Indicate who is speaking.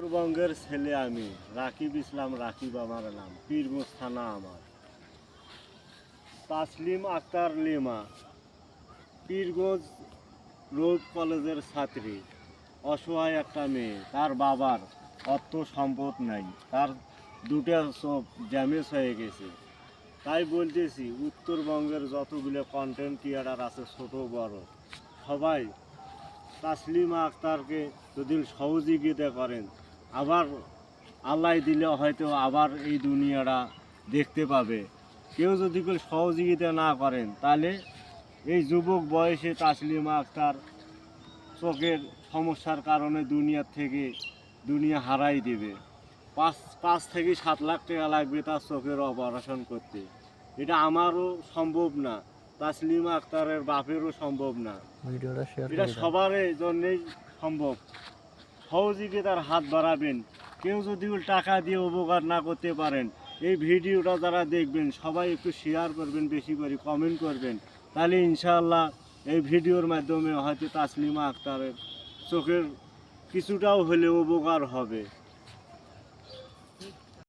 Speaker 1: উত্তরবঙ্গের ছেলে আমি, রাকিব ইসলাম, রাকিব আমার নাম, পীরগঞ্জ থানা আমার। তাসলিম আক্তার লিমা, পীরগঞ্জ রোড কলেজের ছাত্রী, অসহায় একটা মেয়ে। তার বাবার অর্থ সম্পদ নাই, তার দুটো চোখ ড্যামেজ হয়ে গেছে। তাই বলতেছি, উত্তরবঙ্গের যতগুলো কন্টেন্ট ক্রিয়েটার আছে ছোট বড় সবাই তাসলিমা আক্তারকে যদি সহযোগিতা করেন, আবার আল্লাহ দিলে হয়তো আবার এই দুনিয়াটা দেখতে পাবে। কেউ যদি কেউ সহযোগিতা না করেন, তাহলে এই যুবক বয়সে তাসলিমা আক্তার চোখের সমস্যার কারণে দুনিয়া হারাই দেবে। পাঁচ থেকে 7 লাখ টাকা লাগবে তার চোখের অপারেশন করতে। এটা আমারও সম্ভব না, তাসলিমা আক্তারের বাপেরও সম্ভব না। এটা সবার জন্যই সম্ভব। সহযোগিতার হাত বাড়াবেন। কেউ যদি টাকা দিয়ে উপকার না করতে পারেন, এই ভিডিওটা যারা দেখবেন সবাই একটু শেয়ার করবেন, বেশি করে কমেন্ট করবেন। তাহলে ইনশাআল্লাহ এই ভিডিওর মাধ্যমে হয়তো তাসলিমা আক্তারের চোখের কিছুটাও হলেও উপকার হবে।